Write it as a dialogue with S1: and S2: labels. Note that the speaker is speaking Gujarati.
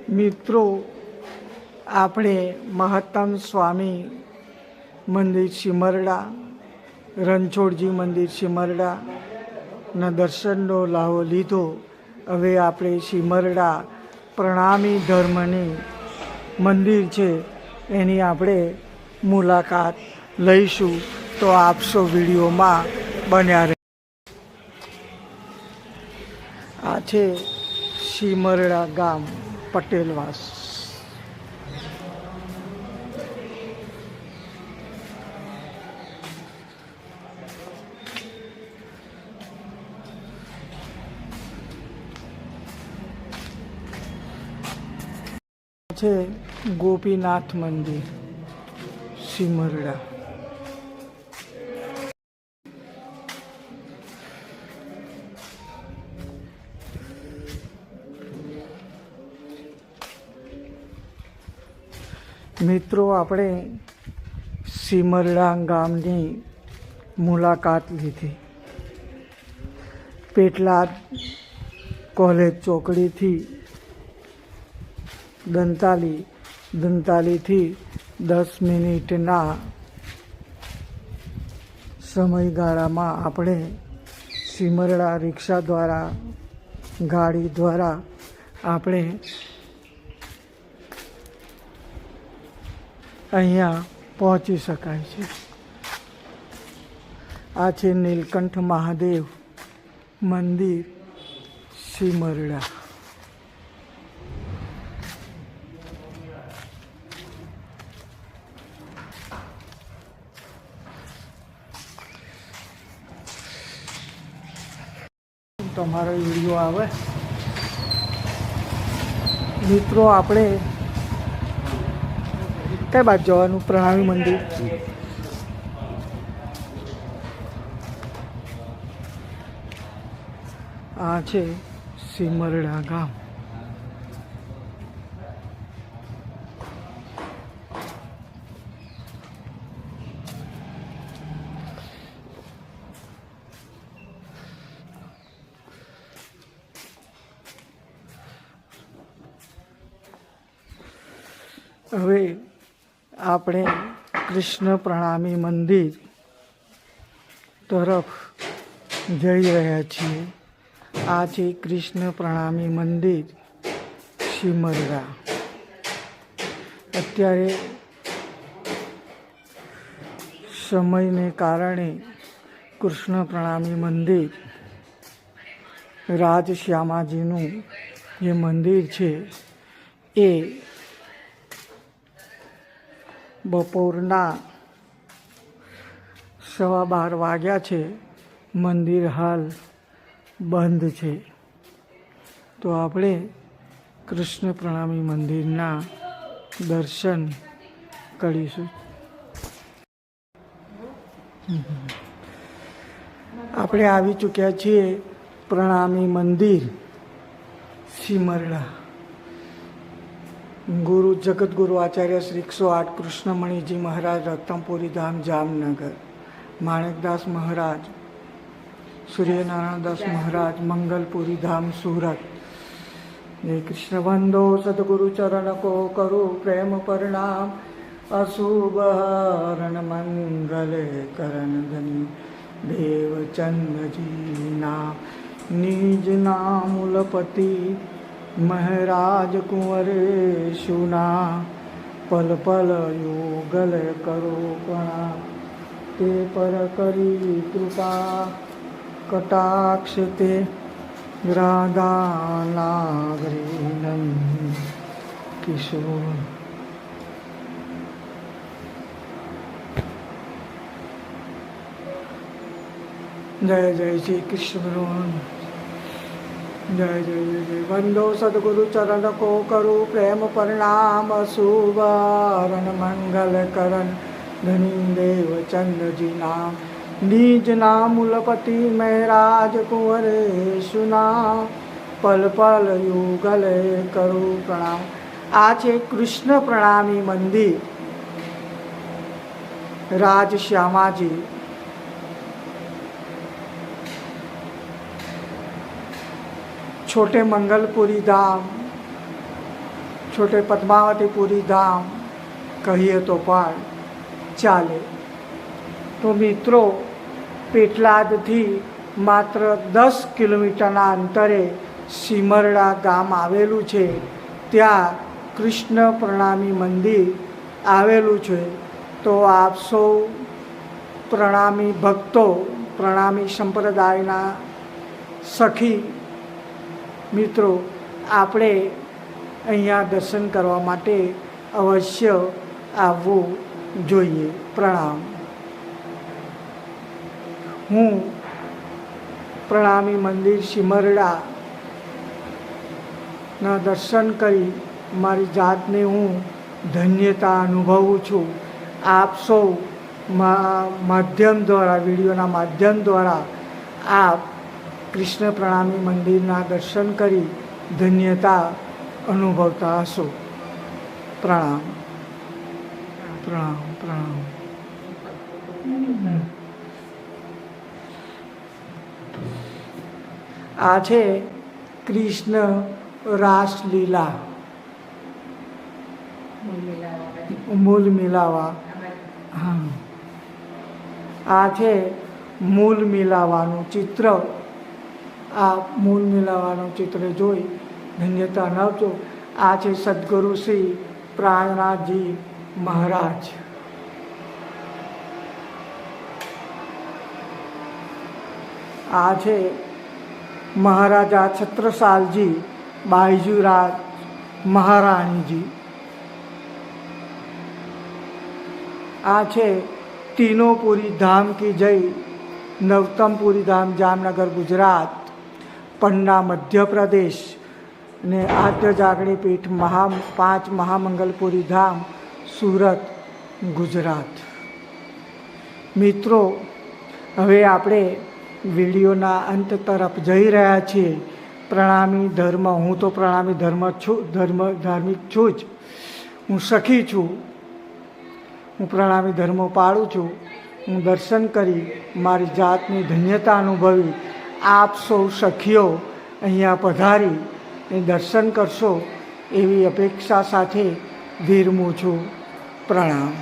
S1: મિત્રો, આપણે મહત્તમ સ્વામી મંદિર સિમરડા, રણછોડજી મંદિર સિમરડાના દર્શનનો લાહો લીધો. હવે આપણે સિમરડા પ્રણામી ધર્મની મંદિર છે એની આપણે મુલાકાત લઈશું. તો આપ સૌ વિડીયોમાં બન્યા રહે. આ છે સિમરડા ગામ, પટેલવાસ. છે ગોપીનાથ મંદિર સિમરડા. મિત્રો, આપણે સિમરડા ગામની મુલાકાત લીધી. પેટલાદ કોલેજ ચોકડીથી દંતાલીથી 10 મિનિટના સમયગાળામાં આપણે સિમરડા રિક્ષા દ્વારા, ગાડી દ્વારા આપણે અહીંયા પહોંચી શકાય છે. આ છે નીલકંઠ મહાદેવ મંદિર સિમરડા. તમારો વિડીયો આવે. મિત્રો, આપણે કઈ બાજુ જવાનું? પ્રણામી મંદિર. આ છે સિમરડા ગામ. હવે આપણે કૃષ્ણ પ્રણામી મંદિર તરફ જઈ રહ્યા છીએ. આ છે કૃષ્ણ પ્રણામી મંદિર સિમરડા. અત્યારે સમયને કારણે કૃષ્ણ પ્રણામી મંદિર, રાજશ્યામાજીનું જે મંદિર છે એ બપોરના 12:15 વાગ્યા છે. મંદિર હાલ બંધ છે. તો આપણે કૃષ્ણ પ્રણામી મંદિરના દર્શન કરીશું. આપણે આવી ચૂક્યા છીએ પ્રણામી મંદિર સિમરડા. ગુરુ જગતગુરુ આચાર્ય શ્રી 108 કૃષ્ણમણીજી મહારાજ, રત્નપુરી ધામ જામનગર. માણેકદાસ મહારાજ, સૂર્યનારાયણદાસ મહારાજ, મંગલપુરી ધામ સુરત. જય કૃષ્ણ વંદો સદગુરુ ચરણ કો કરું પ્રેમ પરણામ. અશુભ હરણ મંગલે કરણ ધની દેવચંદજી નામ. નિજ નામુલપતિ મહારાજ કુંવરે સુના. પલ પલ યુગલ કરો પ્રણામ. તે પર કરી કૃપા કટાક્ષ તે રાધા નાગરી કિશોર. જય જય શ્રી કૃષ્ણ. જય જય જય. વંદો સદગુરુ ચરણ કો કરું પ્રેમ પરણામ. સુવરણ મંગલ કરણ ધની દેવ ચંદ્રજી નામ. નિજ નામુલપતિ મહારાજ કુંવરે સુના. પલ પલ યુગલે કરું પ્રણામ. આ છે કૃષ્ણ પ્રણામી મંદિર રાજશ્યામાજી. छोटे मंगलपुरी धाम છોટે પદ્માવતીપુરી ધામ કહીએ તો પણ ચાલે. તો મિત્રો, પેટલાદથી માત્ર 10 કિલોમીટરના અંતરે સિમરડા ગામ આવેલું છે. ત્યાં કૃષ્ણ પ્રણામી મંદિર આવેલું છે. તો આપ સૌ પ્રણામી ભક્તો, પ્રણામી સંપ્રદાયના સખી મિત્રો, આપણે અહીંયા દર્શન કરવા માટે અવશ્ય આવવું જોઈએ. પ્રણામ. હું પ્રણામી મંદિર સિમરડાના દર્શન કરી મારી જાતને હું ધન્યતા અનુભવું છું. આપ સૌ માધ્યમ દ્વારા, વિડીયોના માધ્યમ દ્વારા આપ કૃષ્ણ પ્રણામી મંદિરના દર્શન કરી ધન્યતા અનુભવતા હશો. પ્રણામ પ્રણામ પ્રણામ. આ છે કૃષ્ણ રાસલીલા, મૂલ મિલાવા. હા, આ છે મૂલ મિલાવાનું ચિત્ર. આ મૂલ મિલાવાનું ચિત્ર જોઈ ધન્યતા અનુભવજો. આ છે સદગુરુ શ્રી પ્રાણનાથજી મહારાજ. આ છે મહારાજા છત્રસાલજી બાઈજુરાજ મહારાણીજી. આ છે તીનોપુરી ધામ કી જય, નવતમપુરી ધામ જામનગર ગુજરાત, પન્ના મધ્યપ્રદેશ ને આદ્ય જાગણી પીઠ 5 મહામંગલપુરી ધામ સુરત ગુજરાત. મિત્રો, હવે આપણે વિડીયોના અંત તરફ જઈ રહ્યા છીએ. પ્રણામી ધર્મ, હું તો પ્રણામી ધાર્મિક છું જ, હું સખી છું. હું પ્રણામી ધર્મ પાળું છું. હું દર્શન કરી મારી જાતની ધન્યતા અનુભવી. આપ સૌ સખીઓ અહીંયા પધારી દર્શન કરશો એવી અપેક્ષા સાથે વિરમું છું. પ્રણામ.